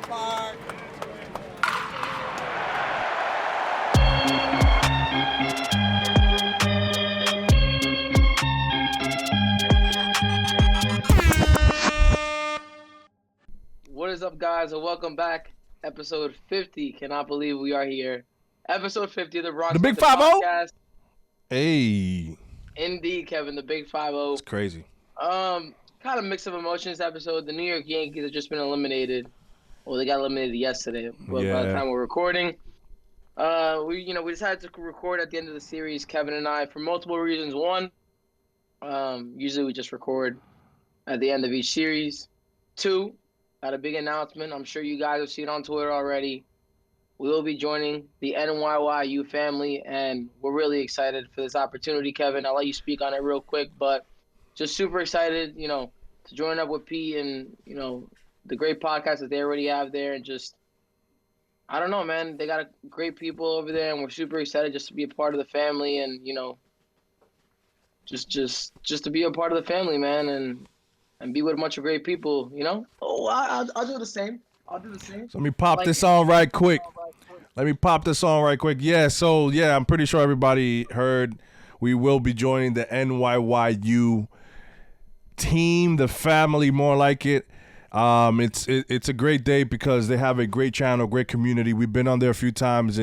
ballpark. What is up, guys, and welcome back. Episode 50. Cannot believe we are here. Episode 50 of the Bronx. The Big 5-0? Podcast. Hey. Indeed, Kevin, the Big 5-0. It's crazy. Kind of mix of emotions episode. The New York Yankees have just been eliminated. Well, they got eliminated yesterday, but by the time we're recording, we decided to record at the end of the series, Kevin and I, for multiple reasons. One, usually we just record at the end of each series. Two, got a big announcement. I'm sure you guys have seen on Twitter already. We will be joining the NYYU family, and we're really excited for this opportunity, Kevin. I'll let you speak on it real quick, but just super excited, to join up with Pete and, the great podcast that they already have there. And just, I don't know, man. They got great people over there, and we're super excited just to be a part of the family and, just to be a part of the family, man, and be with a bunch of great people, Oh, I'll do the same. I'll do the same. So let me pop this on right quick. Yeah, so, I'm pretty sure everybody heard we will be joining the NYYU team, the family, more like it. It's a great day because they have a great channel, great community. We've been on there a few times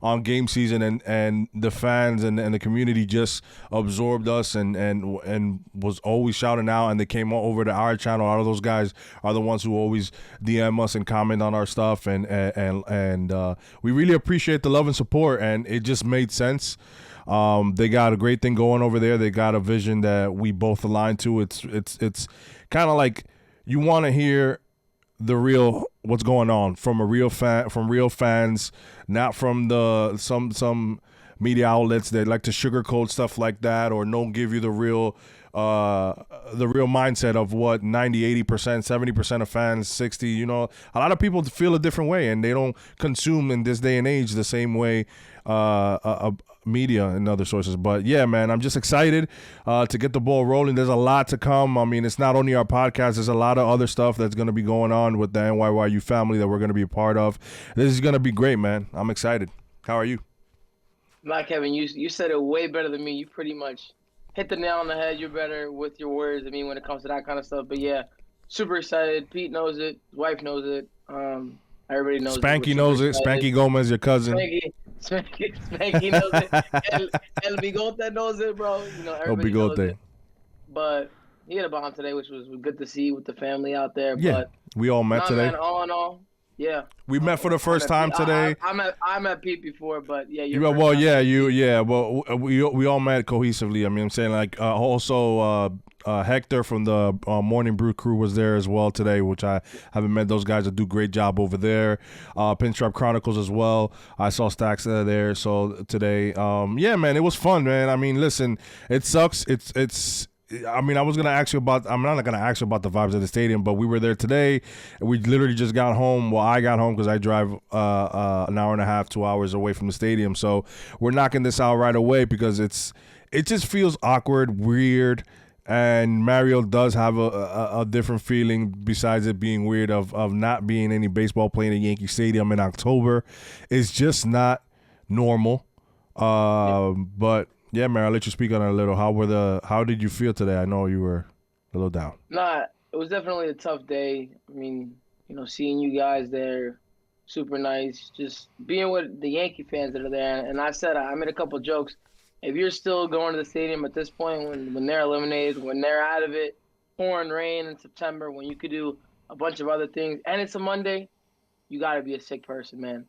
on game season, and the fans and the community just absorbed us and was always shouting out, and they came over to our channel. A lot of those guys are the ones who always DM us and comment on our stuff, and we really appreciate the love and support, and it just made sense. They got a great thing going over there. They got a vision that we both align to. It's kind of like you want to hear the real what's going on from real fans, not from some media outlets that like to sugarcoat stuff like that or don't give you the real mindset of what 90, 80%, 70% of fans, 60, a lot of people feel a different way and they don't consume in this day and age the same way media and other sources. But yeah, man, I'm just excited to get the ball rolling. There's a lot to come. I mean, it's not only our podcast, there's a lot of other stuff that's going to be going on with the NYYU family that we're going to be a part of. This is going to be great, man. I'm excited. How are you? Not Kevin, you said it way better than me. You pretty much hit the nail on the head. You're better with your words than me when it comes to that kind of stuff. But yeah, super excited. Pete knows it. His wife knows it. Everybody knows Spanky it. knows it. Spanky Gomez, your cousin. Spanky knows it. El Bigote knows it, bro. Everybody knows it. But he had a bomb today, which was good to see with the family out there. Yeah, but we all met today. Man, all in all, yeah. We met for the first time today. I met Pete before, but yeah. We all met cohesively. I mean, I'm saying also Hector from the Morning Brew crew was there as well today, which I haven't met those guys that do a great job over there. Pinstripe Chronicles as well. I saw Stacks there. So today, man, it was fun, man. I mean, listen, it sucks. I mean, I'm not going to ask you about the vibes of the stadium, but we were there today. We literally just got home. Well, I got home because I drive an hour and a half, 2 hours away from the stadium. So we're knocking this out right away because it just feels awkward, weird. And Mario does have a different feeling besides it being weird of not being any baseball playing at Yankee Stadium in October. It's just not normal. But yeah, Mario, I'll let you speak on it a little. How did you feel today? I know you were a little down. Nah, it was definitely a tough day. I mean, seeing you guys there, super nice. Just being with the Yankee fans that are there. And I made a couple jokes. If you're still going to the stadium at this point, when they're eliminated, when they're out of it, pouring rain in September, when you could do a bunch of other things, and it's a Monday, you got to be a sick person, man.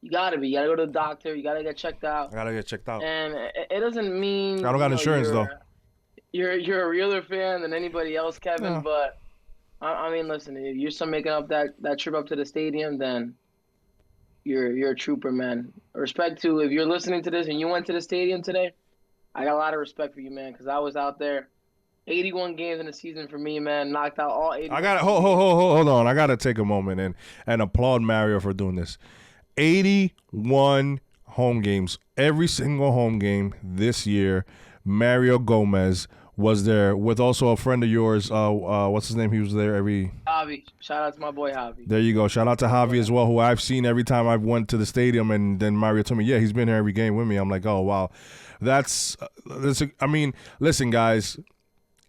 You got to be. You got to go to the doctor. You got to get checked out. I got to get checked out. And it doesn't mean I don't got insurance, though. You're a realer fan than anybody else, Kevin. Yeah. But, I mean, listen, if you're still making up that trip up to the stadium, then you're a trooper, man. Respect to if you're listening to this and you went to the stadium today, I got a lot of respect for you, man, because I was out there. 81 games in the season for me, man. Knocked out all 80. I got to hold on. I got to take a moment and applaud Mario for doing this. 81 home games. Every single home game this year, Mario Gomez was there with also a friend of yours. What's his name? He was there every. Javi. Shout out to my boy Javi. There you go. Shout out to Javi as well, who I've seen every time I've went to the stadium, and then Mario told me, yeah, he's been here every game with me. I'm like, oh wow, that's. I mean, listen, guys,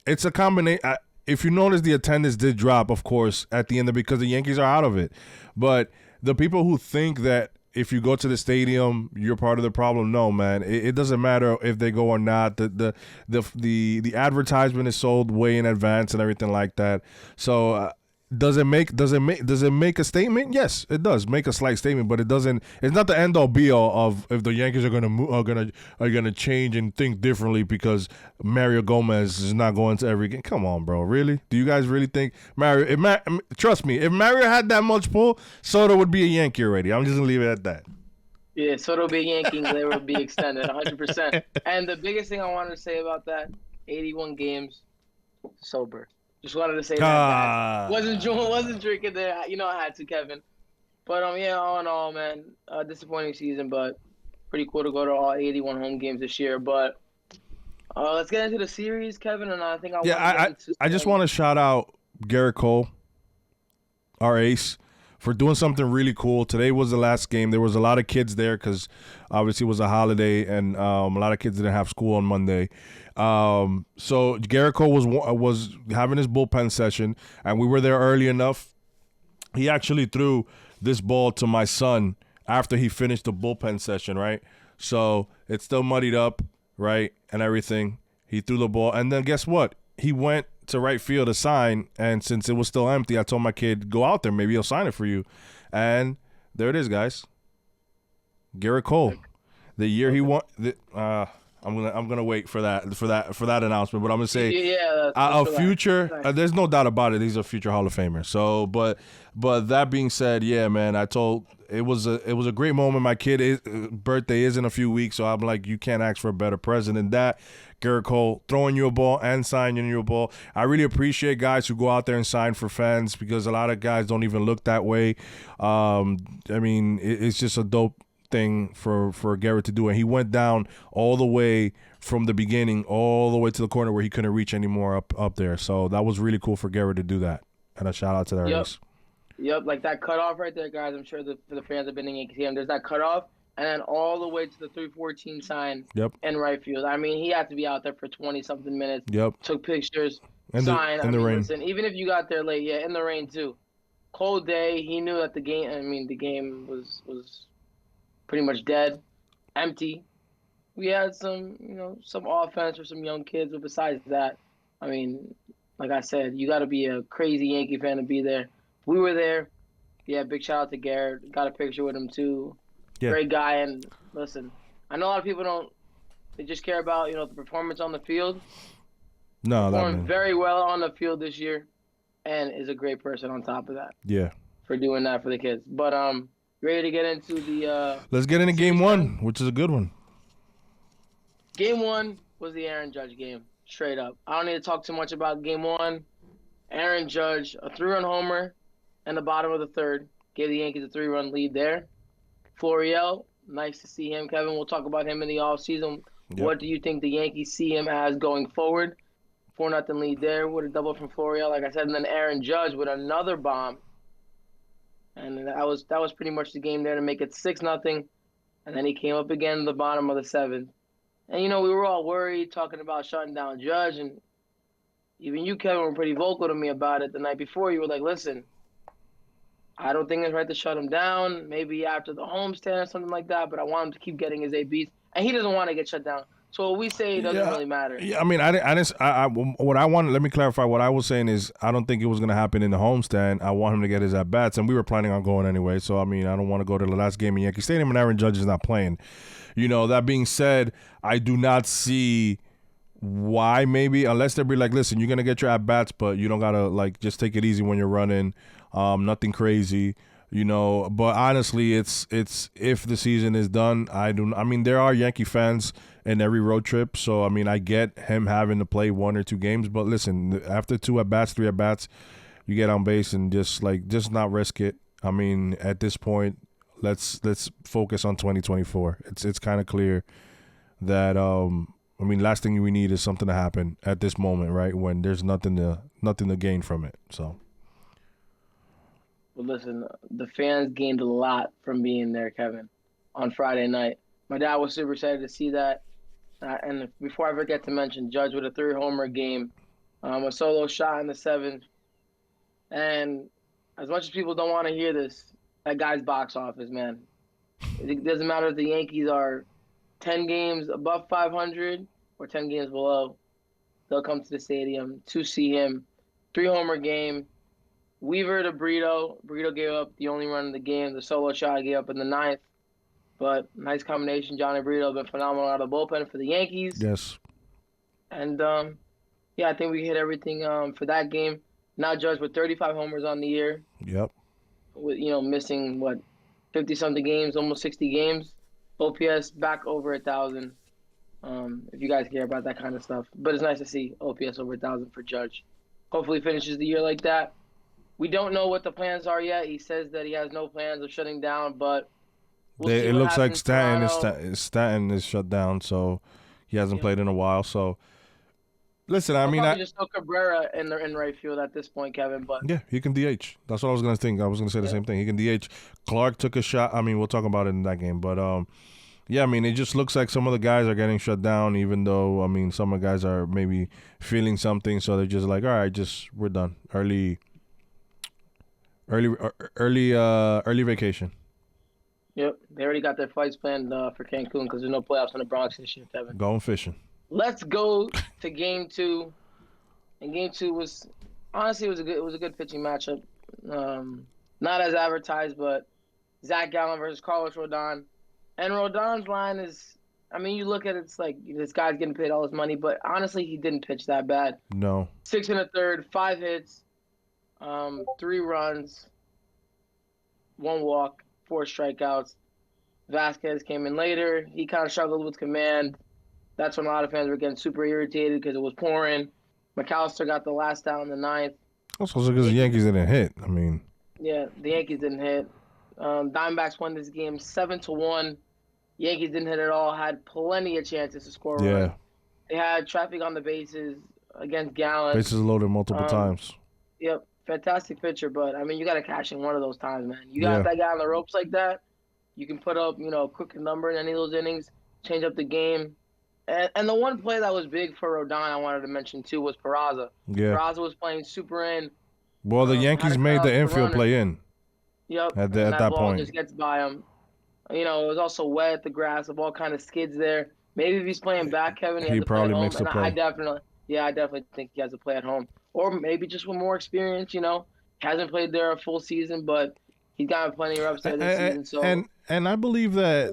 it's a combination. If you notice, the attendance did drop, of course, at the end because the Yankees are out of it. But the people who think that if you go to the stadium, you're part of the problem. No, man, it doesn't matter if they go or not. The advertisement is sold way in advance and everything like that. So does it make a statement? Yes, it does make a slight statement, but it doesn't. It's not the end all be all of if the Yankees are gonna change and think differently because Mario Gomez is not going to every game. Come on, bro, really? Do you guys really think Mario? Trust me, if Mario had that much pull, Soto would be a Yankee already. I'm just gonna leave it at that. Yeah, Soto would be a Yankee. They would be extended 100%. And the biggest thing I wanted to say about that, 81 games sober. Just wanted to say that. Wasn't drinking there. You know I had to, Kevin. But yeah, all in all, man, disappointing season, but pretty cool to go to all 81 home games this year. But let's get into the series, Kevin, and I think I just want to shout out Garrett Cole, our ace, for doing something really cool. Today was the last game. There was a lot of kids there because obviously it was a holiday, and a lot of kids didn't have school on Monday. So Garrett Cole was having his bullpen session, and we were there early enough. He actually threw this ball to my son after he finished the bullpen session, right? So it's still muddied up, right, and everything. He threw the ball, and then guess what? He went to right field to sign, and since it was still empty, I told my kid, go out there, maybe he'll sign it for you. And there it is, guys. Garrett Cole. The year he won I'm gonna wait for that announcement, but I'm gonna say a future. There's no doubt about it. He's a future Hall of Famer. So, but that being said, yeah, man, it was a great moment. My kid's birthday is in a few weeks, so I'm like, you can't ask for a better present than that. Garrett Cole throwing you a ball and signing you a ball. I really appreciate guys who go out there and sign for fans because a lot of guys don't even look that way. I mean, it's just a dope thing for Garrett to do, and he went down all the way from the beginning all the way to the corner where he couldn't reach anymore up there. So that was really cool for Garrett to do that, and a shout out to the race. Yep, like that cutoff right there, guys. I'm sure the fans have been in Yankee Stadium. There's that cutoff, and then all the way to the 314 sign in right field. I mean, he had to be out there for 20-something minutes. Yep. Took pictures, signed. In the rain. Listen, even if you got there late, in the rain too. Cold day. He knew that the game was pretty much dead, empty. We had some offense for some young kids, but besides that, I mean, like I said, you got to be a crazy Yankee fan to be there. We were there. Yeah, big shout out to Garrett. Got a picture with him too. Yeah. Great guy. And listen, I know a lot of people they just care about the performance on the field. No, performed very well on the field this year, and is a great person on top of that. Yeah. For doing that for the kids, but ready to get into the let's get into game one, which is a good one. Game one was the Aaron Judge game, straight up. I don't need to talk too much about game one. Aaron Judge, a 3-run homer in the bottom of the third, gave the Yankees a 3-run lead there. Florial, nice to see him, Kevin. We'll talk about him in the offseason. Yep. What do you think the Yankees see him as going forward? 4-0 lead there with a double from Florial, like I said, and then Aaron Judge with another bomb. And that was pretty much the game there to make it 6-0. And then he came up again in the bottom of the seventh. And, we were all worried, talking about shutting down Judge. And even you, Kevin, were pretty vocal to me about it the night before. You were like, listen, I don't think it's right to shut him down. Maybe after the homestand or something like that. But I want him to keep getting his ABs. And he doesn't want to get shut down. So what we say doesn't really matter. Yeah, I mean, let me clarify. What I was saying is I don't think it was going to happen in the homestand. I want him to get his at-bats, and we were planning on going anyway. So, I mean, I don't want to go to the last game in Yankee Stadium and Aaron Judge is not playing. That being said, I do not see why maybe, unless they'll be like, listen, you're going to get your at-bats, but you don't got to, just take it easy when you're running. Nothing crazy. But honestly, it's if the season is done, I mean, there are Yankee fans in every road trip, so I mean, I get him having to play 1 or 2 games, but listen, after 2 at-bats, 3 at-bats, you get on base and just not risk it. I mean, at this point, let's focus on 2024. It's kind of clear that I mean, last thing we need is something to happen at this moment, right? When there's nothing to gain from it. So. But listen, the fans gained a lot from being there, Kevin, on Friday night. My dad was super excited to see that. And before I forget to mention, Judge with a 3-homer game, a solo shot in the 7th. And as much as people don't want to hear this, that guy's box office, man. It doesn't matter if the Yankees are 10 games above 500 or 10 games below. They'll come to the stadium to see him. 3-homer game. Weaver to Brito. Brito gave up the only run of the game. The solo shot he gave up in the 9th. But nice combination. Johnny Brito been phenomenal out of the bullpen for the Yankees. Yes. And, I think we hit everything for that game. Now Judge with 35 homers on the year. Yep. With, missing, 50-something games, almost 60 games. OPS back over 1,000. If you guys care about that kind of stuff. But it's nice to see OPS over 1,000 for Judge. Hopefully finishes the year like that. We don't know what the plans are yet. He says that he has no plans of shutting down, but it looks like Stanton is shut down, so he hasn't played in a while. So, listen, I just throw Cabrera in right field at this point, Kevin. But yeah, he can DH. That's what I was gonna think. I was gonna say the same thing. He can DH. Clark took a shot. I mean, we'll talk about it in that game, but yeah, I mean, it just looks like some of the guys are getting shut down, even though, I mean, some of the guys are maybe feeling something, so they're just like, all right, we're done. Early vacation. Yep, they already got their flights planned for Cancun because there's no playoffs in the Bronx this year, Kevin. Going fishing. Let's go to Game 2. And Game 2 was honestly it was a good pitching matchup. Not as advertised, but Zach Gallen versus Carlos Rodon. And Rodon's line is, I mean, you look at it, it's like this guy's getting paid all his money, but honestly, he didn't pitch that bad. No. 6 1/3, 5 hits. 3 runs, 1 walk, 4 strikeouts. Vasquez came in later. He kind of struggled with command. That's when a lot of fans were getting super irritated because it was pouring. McAllister got the last out in the 9th. Also because the Yankees didn't hit. I mean. Yeah, the Yankees didn't hit. Diamondbacks won this game 7-1. Yankees didn't hit at all. Had plenty of chances to score. Yeah. Runs. They had traffic on the bases against Gallen. Bases loaded multiple times. Yep. Fantastic pitcher, but I mean, you got to cash in one of those times, man. You got that guy on the ropes like that. You can put up, a quick number in any of those innings, change up the game. And the one play that was big for Rodon I wanted to mention too was Peraza. Yeah. Peraza was playing super in. Well, the Yankees made the infield play in. Yep. At that ball point, just gets by him. It was also wet. The grass, the ball kind of skids there. Maybe if he's playing back, Kevin, he probably makes the play. I definitely think he has to play at home. Or maybe just with more experience, Hasn't played there a full season, but he's gotten plenty of reps there this season. So and I believe that,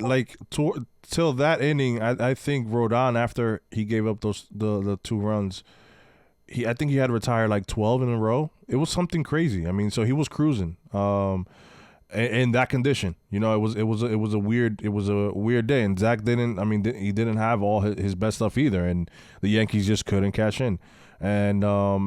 till that inning, I think Rodon, after he gave up the 2 runs, I think he had retired 12 in a row. It was something crazy. I mean, so he was cruising. In that condition, it was a weird day, and Zach he didn't have all his best stuff either, and the Yankees just couldn't cash in. And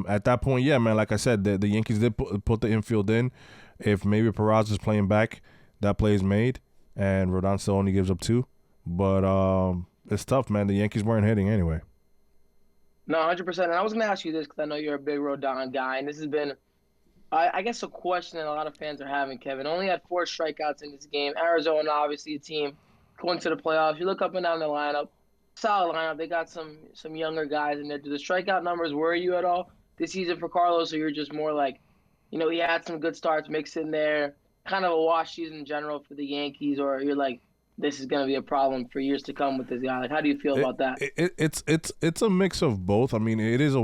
at that point, yeah, man, like I said, the Yankees did put the infield in. If maybe Peraza's playing back, that play is made, and Rodon still only gives up 2. But it's tough, man. The Yankees weren't hitting anyway. No, 100%. And I was going to ask you this because I know you're a big Rodon guy, and this has been, I guess, a question that a lot of fans are having, Kevin. Only had 4 strikeouts in this game. Arizona, obviously, a team going to the playoffs. You look up and down the lineup. Solid lineup. They got some younger guys in there. Do the strikeout numbers worry you at all this season for Carlos, or you're just more like, he had some good starts mixed in there, kind of a wash season in general for the Yankees, or you're like, this is going to be a problem for years to come with this guy? How do you feel about that? It's a mix of both. I mean, it is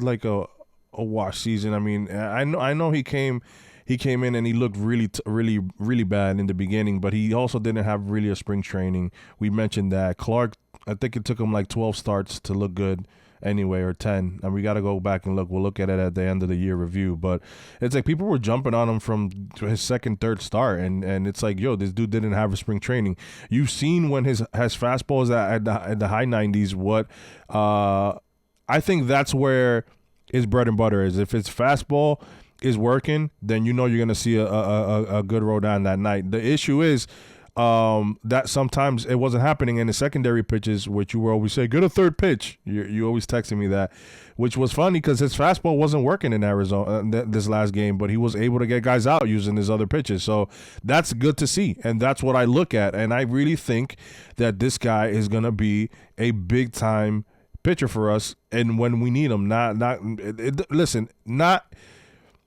like a wash season. I mean, I know he came in and he looked really bad in the beginning, but he also didn't have really a spring training. We mentioned that. Clark, I think it took him 12 starts to look good anyway, or 10. And we got to go back and look. We'll look at it at the end of the year review. But it's like people were jumping on him from his second, third start. And it's like, yo, this dude didn't have a spring training. You've seen when his fastball is at the high 90s, what I think that's where his bread and butter is. If his fastball is working, then you're going to see a good Rodon that night. The issue is, that sometimes it wasn't happening in the secondary pitches, which you were always saying, get a third pitch. You always texting me that, which was funny because his fastball wasn't working in Arizona this last game, but he was able to get guys out using his other pitches. So that's good to see, and that's what I look at. And I really think that this guy is going to be a big-time pitcher for us, and when we need him. Listen,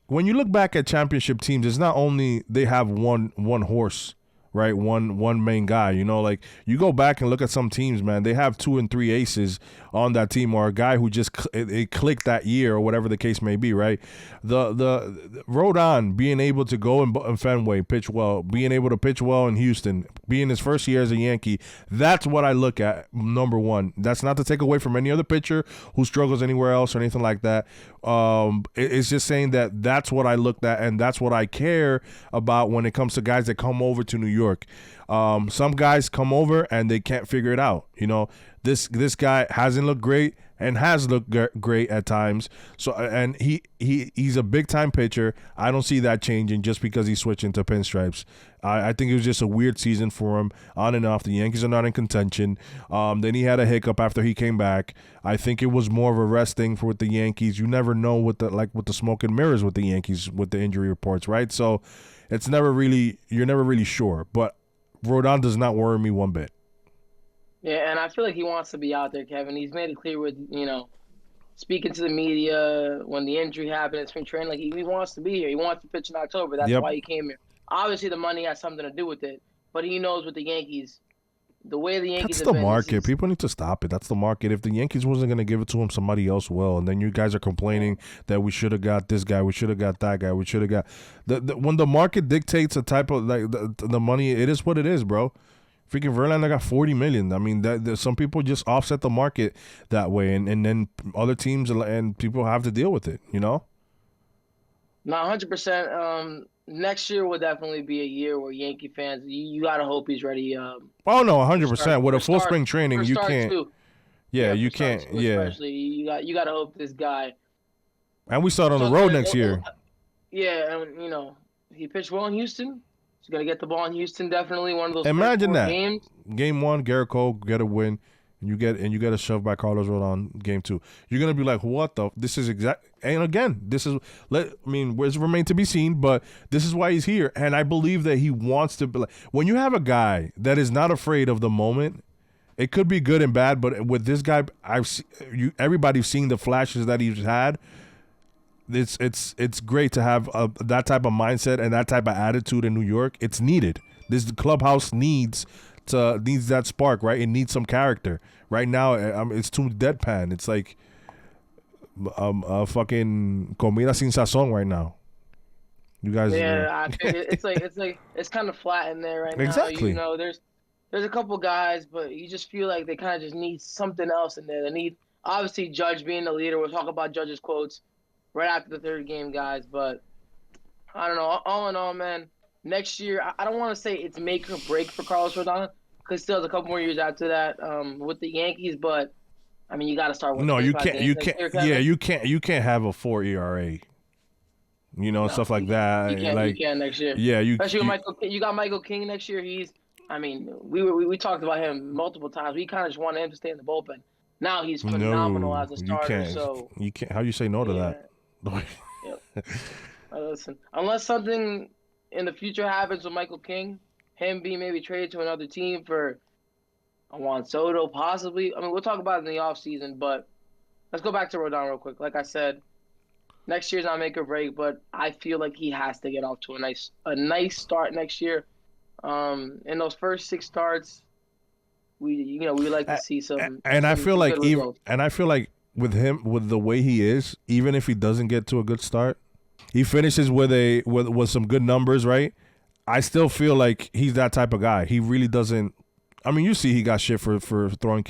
when you look back at championship teams, it's not only they have one horse, right? One main guy. Like you go back and look at some teams, man, they have 2 and 3 aces on that team, or a guy who just it clicked that year, or whatever the case may be, right? The Rodon being able to go in Fenway, pitch well, being able to pitch well in Houston, being his first year as a Yankee, that's what I look at, number one. That's not to take away from any other pitcher who struggles anywhere else or anything like that. It's just saying that that's what I looked at, and that's what I care about when it comes to guys that come over to New York. Some guys come over and they can't figure it out. This guy hasn't looked great and has looked great at times. So, and he's a big time pitcher. I don't see that changing just because he's switching to pinstripes. I think it was just a weird season for him on and off. The Yankees are not in contention. Then he had a hiccup after he came back. I think it was more of a rest thing with the Yankees. You never know with the smoke and mirrors with the Yankees with the injury reports, right? So you're never really sure. But Rodon does not worry me one bit. Yeah, and I feel like he wants to be out there, Kevin. He's made it clear with, speaking to the media when the injury happened at spring training, like he wants to be here. He wants to pitch in October. That's why he came here. Obviously, the money has something to do with it, but he knows with the Yankees, the way the Yankees. That's the market. People need to stop it. That's the market. If the Yankees wasn't going to give it to him, somebody else will. And then you guys are complaining that we should have got this guy, we should have got that guy, we should have got. When the market dictates a type of the money, it is what it is, bro. Freaking Verlander got $40 million. I mean, some people just offset the market that way, and then other teams and people have to deal with it. No, 100%. Next year will definitely be a year where Yankee fans, you gotta hope he's ready. Oh no, 100%. With a full spring training, you can't. Yeah, you can't. Yeah, especially you gotta hope this guy. And we start on the road next year. Yeah, and he pitched well in Houston. He's gonna get the ball in Houston. Definitely one of those. Imagine that games. Game 1, Garrett Cole get a win, and you get a shove by Carlos Rodon. Game 2, you're gonna be like, what the? This is exact. And again, this is. It's remain to be seen, but this is why he's here, and I believe that he wants to. When you have a guy that is not afraid of the moment, it could be good and bad. But with this guy, everybody's seen the flashes that he's had. It's great to have that type of mindset and that type of attitude in New York. It's needed. The clubhouse needs that spark, right? It needs some character. Right now, it's too deadpan. It's like fucking comida sin sazon right now. You guys, I it's kind of flat in there right now. Exactly. There's a couple guys, but you just feel like they kind of just need something else in there. They need, obviously, Judge being the leader. We'll talk about Judge's quotes right after the third game, guys. But I don't know. All in all, man, next year, I don't want to say it's make or break for Carlos Rodon because still has a couple more years after that with the Yankees. But I mean, you got to start with. No, you can't. You can't. Yeah, you can't. You can't have a 4 ERA. Stuff like that. You can next year. Yeah, especially with Michael. You got Michael King next year. We talked about him multiple times. We kind of just wanted him to stay in the bullpen. Now he's phenomenal as a starter. You can't. How do you say no to that? Yep. Listen, unless something in the future happens with Michael King, him being maybe traded to another team for Juan Soto, possibly. I mean, we'll talk about it in the offseason, but let's go back to Rodon real quick. Like I said, next year's not make or break, but I feel like he has to get off to a nice start next year. In those first 6 starts, we like to see some. And I feel like with him, with the way he is, even if he doesn't get to a good start, he finishes with some good numbers, right? I still feel like he's that type of guy. He really doesn't. I mean, you see, he got shit for throwing,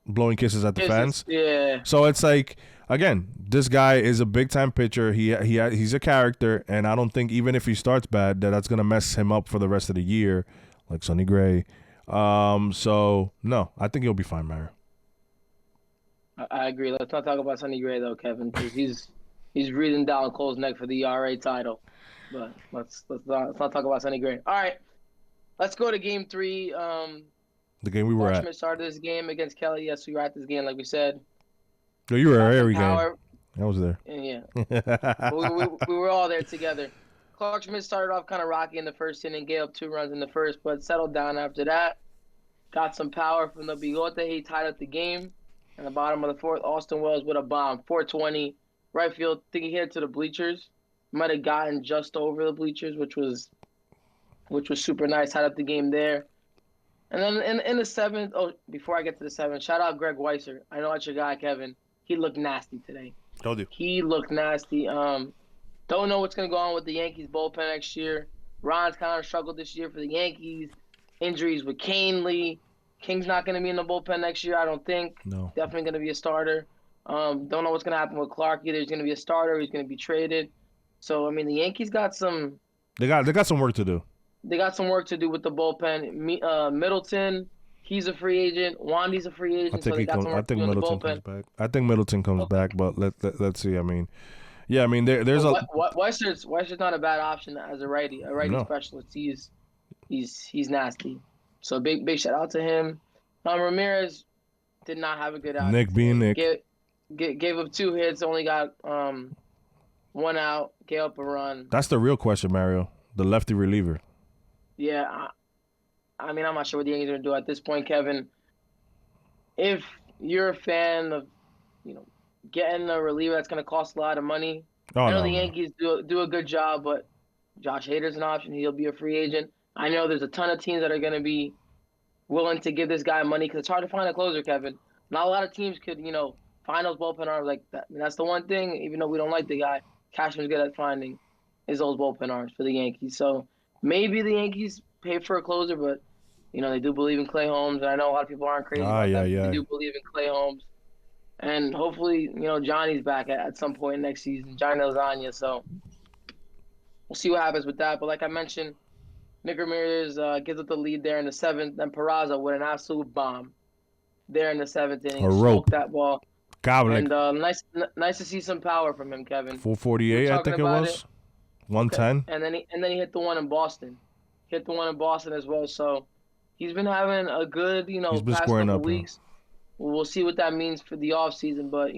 blowing kisses at the fans. Yeah. So it's like, again, this guy is a big time pitcher. He's a character, and I don't think even if he starts bad, that's gonna mess him up for the rest of the year, like Sonny Gray. So no, I think he'll be fine, Mara. I agree. Let's not talk about Sonny Gray though, Kevin, because he's breathing down Cole's neck for the ERA title. But let's not talk about Sonny Gray. All right. let's go to Game 3. The game we were Clark at. Schmidt started this game against Kelly. Yes, we were at this game, like we said. No, you were at every Power. game. I was there. And yeah. we were all there together. Clark Schmidt started off kind of rocky in the first inning, gave up 2 runs in the first, but settled down after that. Got some power from the bigote. He tied up the game. In the bottom of the 4th, Austin Wells with a bomb. 420. Right field. I think he hit it to the bleachers. Might have gotten just over the bleachers, which was super nice. Tied up the game there. And then in the 7th, before I get to the 7th, shout out Greg Weiser. I know that's your guy, Kevin. He looked nasty today. Told you. He looked nasty. Don't know what's going to go on with the Yankees bullpen next year. Ron's kind of struggled this year for the Yankees. Injuries with Canely. King's not going to be in the bullpen next year, I don't think. No. Definitely going to be a starter. Don't know what's going to happen with Clark. Either he's going to be a starter or he's going to be traded. So, I mean, the Yankees got some... They got some work to do. They got some work to do with the bullpen. Middleton, he's a free agent. Wandy's a free agent. I think Middleton comes back. I think Middleton comes back, but let's see. I mean, yeah, I mean there's Wester's not a bad option as a righty. A righty specialist. He's nasty. So big shout out to him. Ramirez did not have a good outing. Nick being Nick. Gave up 2 hits. Only got 1 out. Gave up a run. That's the real question, Mario. The lefty reliever. Yeah, I mean, I'm not sure what the Yankees are going to do at this point, Kevin. If you're a fan of, getting a reliever that's going to cost a lot of money, I know the Yankees do a good job, but Josh Hader's an option. He'll be a free agent. I know there's a ton of teams that are going to be willing to give this guy money because it's hard to find a closer, Kevin. Not a lot of teams could, find those bullpen arms like that. I mean, that's the one thing, even though we don't like the guy, Cashman's good at finding is those bullpen arms for the Yankees. So maybe the Yankees pay for a closer, but they do believe in Clay Holmes, and I know a lot of people aren't crazy about that. They do believe in Clay Holmes, and hopefully Johnny's back at some point next season. Johnny Lasagna. So we'll see what happens with that. But like I mentioned, Nick Ramirez gives up the lead there in the 7th. Then Peraza with an absolute bomb there in the 7th inning. A rope. Smoked that ball. Gobbling. And nice to see some power from him, Kevin. 448, I think it was. 110. Okay. And then he hit the one in Boston. Hit the one in Boston as well. So he's been having a good, he's been past squaring couple up, weeks. We'll see what that means for the offseason. But,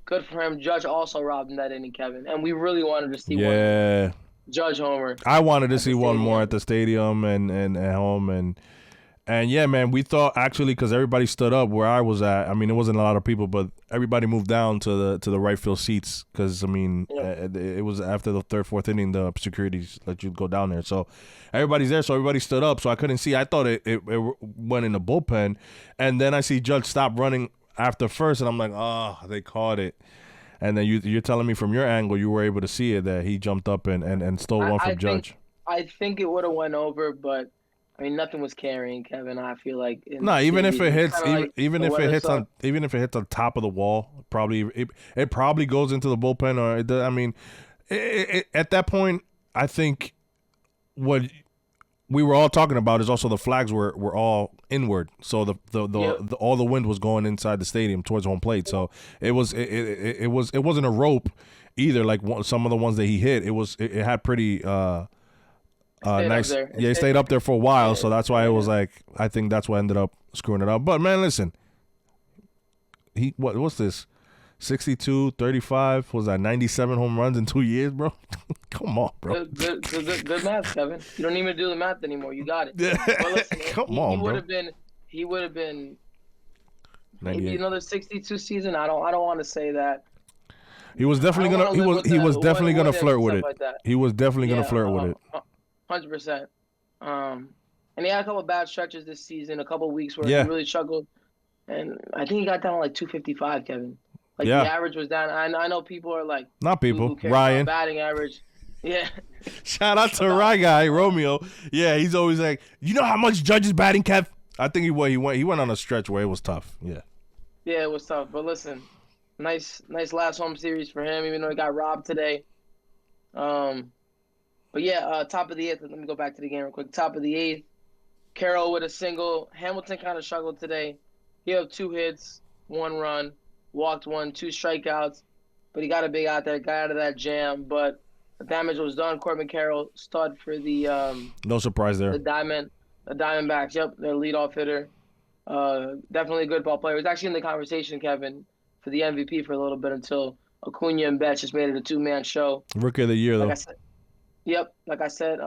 good for him. Judge also robbed him that inning, Kevin. And we really wanted to see one. Judge homer. I wanted to see one more at the stadium and at home. And yeah, man, we thought actually because everybody stood up where I was at. I mean, it wasn't a lot of people, but everybody moved down to the right field seats because, I mean, it was after the 3rd, 4th inning, the security let you go down there. So everybody's there, so everybody stood up. So I couldn't see. I thought it went in the bullpen. And then I see Judge stop running after first, and I'm like, oh, they caught it. And then you're telling me from your angle you were able to see it that he jumped up and stole one from Judge. I think it would have went over, but I mean nothing was carrying, Kevin. I feel like even if it hits, even if it hits on top of the wall, it probably goes into the bullpen. Or I mean, at that point, I think what we were all talking about is also the flags were all inward, so all the wind was going inside the stadium towards home plate. So it wasn't a rope either, like some of the ones that he hit. It had pretty nice. It stayed up there for a while, so that's why it was like I think that's what ended up screwing it up. But man, listen, what's this? 62, 35, was that 97 home runs in 2 years, bro? Come on, bro. Good math, Kevin. You don't even do the math anymore. You got it. Well, listen, Come on, bro. He would have been maybe another 62 season. I don't want to say that. He was definitely gonna. He was definitely gonna flirt with it. He was definitely gonna flirt with it. 100%. And he had a couple of bad stretches this season. A couple of weeks where he really struggled, and I think he got down to like 255, Kevin. Like the average was down. I know people are like not people. Ryan batting average. Yeah. Shout out to Ryan guy Romeo. Yeah, he's always like, you know how much Judge is batting, Kev? I think he went on a stretch where it was tough. Yeah. Yeah, it was tough. But listen, nice last home series for him, even though he got robbed today. But yeah, top of the 8th. Let me go back to the game real quick. Top of the 8th. Carroll with a single. Hamilton kind of struggled today. He had 2 hits, 1 run. Walked 1, 2 strikeouts, but he got a big out there, got out of that jam. But the damage was done. Corbin Carroll stud for the no surprise there. The Diamond The Diamondbacks, yep, their leadoff hitter. Definitely a good ball player. He was actually in the conversation, Kevin, for the MVP for a little bit until Acuna and Betts just made it a two-man show. Rookie of the year, Like though. I said, yep, like I said,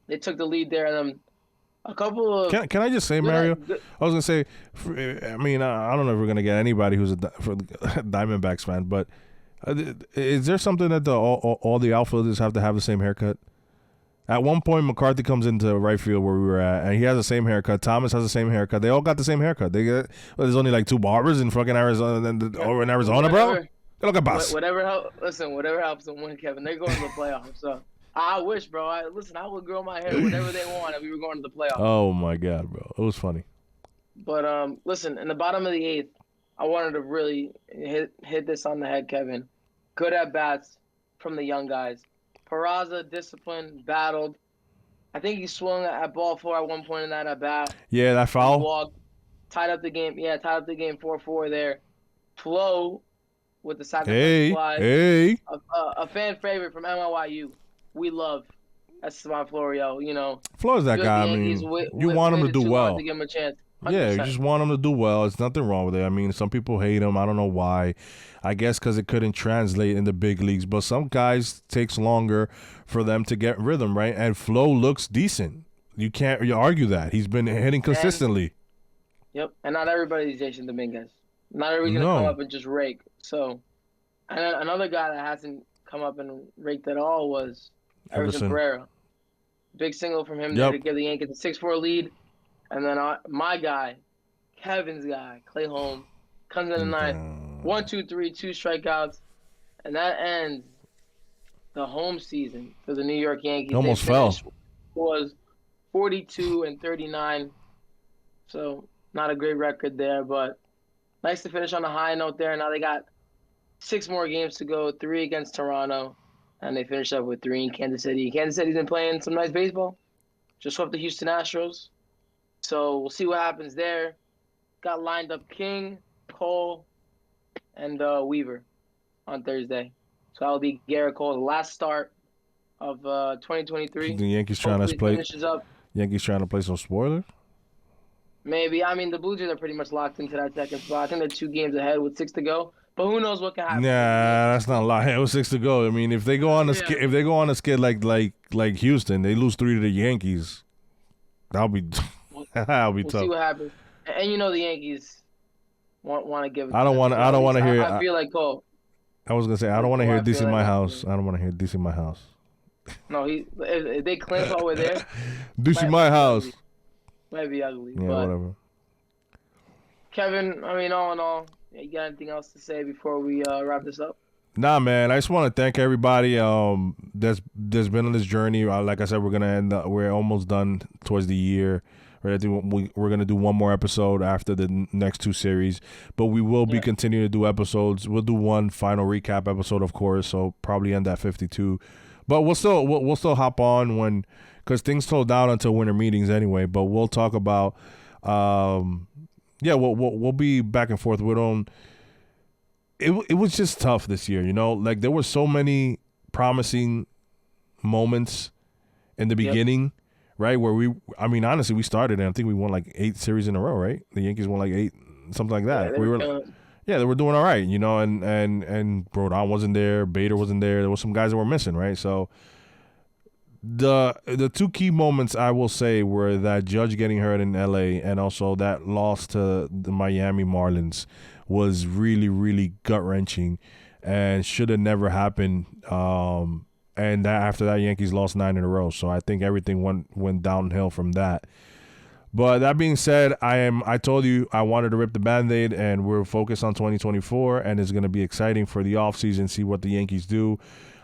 they took the lead there, and a couple of Can I just say, Mario? I was gonna say, I mean, I don't know if we're gonna get anybody who's a Diamondbacks fan, but is there something that all the outfielders have to have the same haircut? At one point, McCarthy comes into right field where we were at, and he has the same haircut. Thomas has the same haircut. They all got the same haircut. There's only like 2 barbers in fucking Arizona, over in Arizona, bro. Look at boss. Whatever helps them win, Kevin. They're going to the playoffs. So I wish, bro. I would grow my hair whatever they want if we were going to the playoffs. Oh my god, bro, it was funny. But listen, in the bottom of the 8th, I wanted to really hit this on the head, Kevin. Good at bats from the young guys. Peraza, disciplined, battled. I think he swung at ball 4 at one point in that at bat. Yeah, that foul. Walked, tied up the game. Yeah, tied up the game 4-4 there. Flo with the sacrifice fly. Hey. A fan favorite from NYU. We love Esteban Florio. You know, Flo's that guy. I mean, you want him to do well. To give him a chance. 100%. Yeah, you just want him to do well. There's nothing wrong with it. I mean, some people hate him. I don't know why. I guess because it couldn't translate in the big leagues. But some guys takes longer for them to get rhythm, right? And Flo looks decent. You can't argue that. He's been hitting consistently. Yep. And not everybody's Jason Dominguez. Not everybody's going to come up and just rake. So, and another guy that hasn't come up and raked at all was Everson Pereira. Big single from him there to give the Yankees a 6-4 lead. And then my guy, Kevin's guy, Clay Holmes, comes in the ninth. 1, 2, 3, 2 strikeouts. And that ends the home season for the New York Yankees. Almost fell. Was 42-39. So not a great record there, but nice to finish on a high note there. Now they got 6 more games to go, 3 against Toronto, and they finish up with 3 in Kansas City. Kansas City's been playing some nice baseball. Just swept the Houston Astros. So we'll see what happens there. Got lined up King, Cole, and Weaver on Thursday. So that will be Garrett Cole's last start of 2023. The Yankees trying to play. Yankees trying to play some spoilers. Maybe. I mean, the Blue Jays are pretty much locked into that second spot. I think they're 2 games ahead with 6 to go. But who knows what can happen? Nah, that's not a lot. It was 6 to go. I mean, if they go on a skid like Houston, they lose 3 to the Yankees. That'll be tough. We'll see what happens. And you know the Yankees want to give it. I don't want to hear. I feel like Cole. I was gonna say I don't want to hear DC in my house. I don't want to hear DC in my house. No, if they clinch while we're there. DC in my house. Might be ugly. Yeah, but whatever. Kevin, I mean, all in all, you got anything else to say before we wrap this up? Nah, man. I just want to thank everybody that's been on this journey. Like I said, we're almost done towards the year. Right? I think we're gonna do one more episode after the next 2 series, but we will be continuing to do episodes. We'll do one final recap episode, of course. So probably end at 52, but we'll still hop on because things slow down until winter meetings anyway. But we'll talk about we'll be back and forth. We don't. It was just tough this year, you know. Like there were so many promising moments in the beginning, right? Where honestly, we started and I think we won like 8 series in a row, right? The Yankees won like 8, something like that. They were doing all right, you know. And Rodon wasn't there, Bader wasn't there. There were some guys that were missing, right? So the 2 key moments I will say were that Judge getting hurt in LA and also that loss to the Miami Marlins was really, really gut-wrenching and should have never happened. And after that, Yankees lost 9 in a row. So I think everything went downhill from that. But that being said, I told you I wanted to rip the Band-Aid, and we're focused on 2024, and it's going to be exciting for the offseason, see what the Yankees do.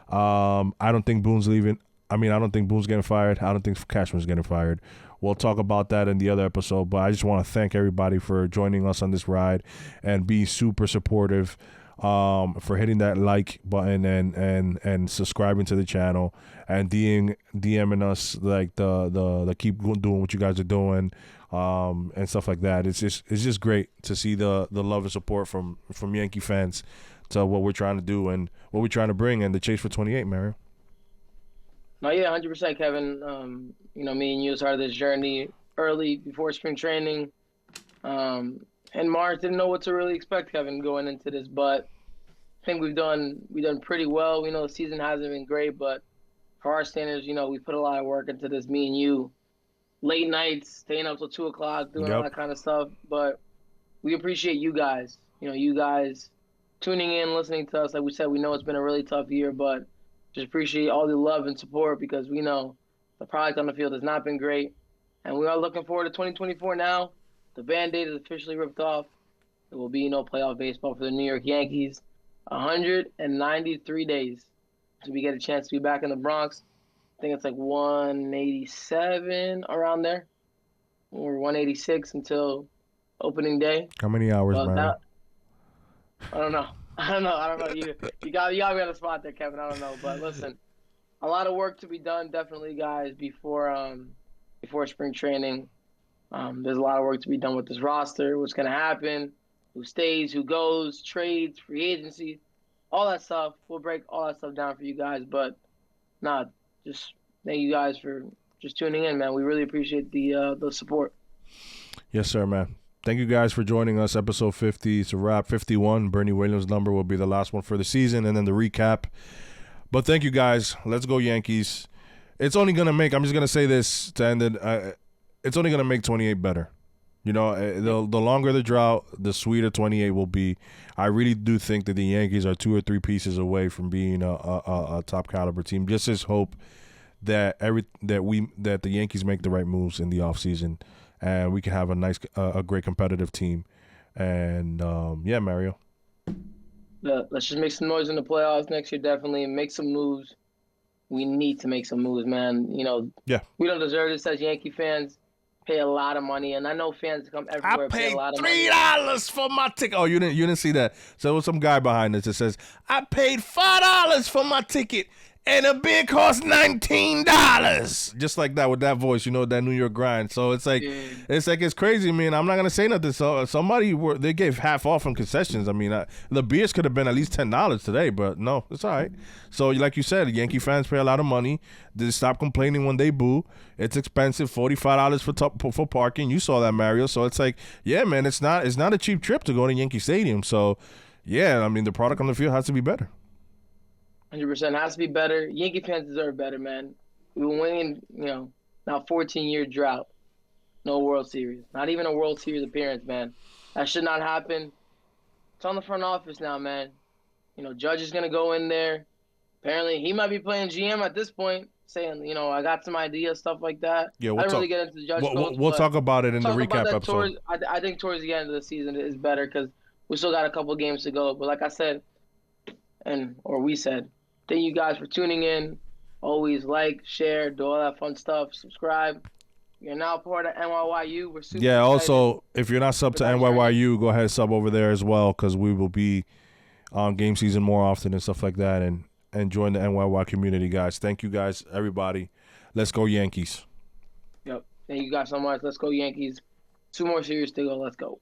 I don't think Boone's leaving. I don't think Boone's getting fired. I don't think Cashman's getting fired. We'll talk about that in the other episode, but I just want to thank everybody for joining us on this ride and be super supportive, for hitting that like button and subscribing to the channel and DMing us like the keep doing what you guys are doing, and stuff like that. It's just great to see the love and support from Yankee fans to what we're trying to do and what we're trying to bring and the chase for 28, Mario. No, yeah, 100%, Kevin. Me and you started this journey early before spring training. In March, didn't know what to really expect, Kevin, going into this, but I think we've done pretty well. We know the season hasn't been great, but for our standards, we put a lot of work into this. Me and you, late nights, staying up till 2 o'clock, doing all Yep. that kind of stuff. But we appreciate you guys. You guys tuning in, listening to us. Like we said, we know it's been a really tough year, but just appreciate all the love and support because we know the product on the field has not been great. And we are looking forward to 2024 now. The Band-Aid is officially ripped off. There will be no playoff baseball for the New York Yankees. 193 days so we get a chance to be back in the Bronx. I think it's like 187 around there, or 186 until opening day. How many hours, But Mario? I don't know. I don't know. You got me on the spot there, Kevin. I don't know. But listen, a lot of work to be done, definitely, guys, before spring training. There's a lot of work to be done with this roster. What's gonna happen? Who stays? Who goes? Trades? Free agency? All that stuff. We'll break all that stuff down for you guys. But nah, just thank you guys for just tuning in, man. We really appreciate the support. Yes, sir, man. Thank you guys for joining us. Episode 50. It's a wrap. 51. Bernie Williams' number will be the last one for the season, and then the recap. But thank you guys. Let's go Yankees. It's only going to make, I'm just going to say this to end it, it's only going to make 28 better. The longer the drought, the sweeter 28 will be. I really do think that the Yankees are 2 or 3 pieces away from being a top caliber team. Just as hope that the Yankees make the right moves in the offseason and we can have a great competitive team. And Mario. Let's just make some noise in the playoffs next year. Definitely make some moves. We need to make some moves, man. Yeah. We don't deserve this as Yankee fans. Pay a lot of money, and I know fans come everywhere. I paid pay a lot of money. $3 for my ticket. Oh, you didn't see that? So there was some guy behind this that says, "I paid $5 for my ticket, and a beer cost $19." Just like that with that voice, that New York grind. So it's like, it's crazy, man. I'm not gonna say nothing. So they gave half off on concessions. I mean, the beers could have been at least $10 today, but no, it's all right. So like you said, Yankee fans pay a lot of money. They stop complaining when they boo. It's expensive, $45 for parking. You saw that, Mario. So it's like, yeah, man, it's not a cheap trip to go to Yankee Stadium. So yeah, I mean, the product on the field has to be better. 100% has to be better. Yankee fans deserve better, man. We've been winning, now 14-year drought. No World Series. Not even a World Series appearance, man. That should not happen. It's on the front office now, man. Judge is going to go in there. Apparently, he might be playing GM at this point, saying, I got some ideas, stuff like that. Yeah, I don't really get into the Judge coach, we'll talk about it in the recap episode. I think towards the end of the season is better because we still got a couple games to go. But like I said, we said, thank you guys for tuning in. Always like, share, do all that fun stuff. Subscribe. You're now part of NYYU. We're super excited. Also, if you're not sub to NYYU, go ahead and sub over there as well because we will be on game season more often and stuff like that. And join the NYY community, guys. Thank you, guys, everybody. Let's go Yankees. Yep. Thank you guys so much. Let's go Yankees. 2 more series to go. Let's go.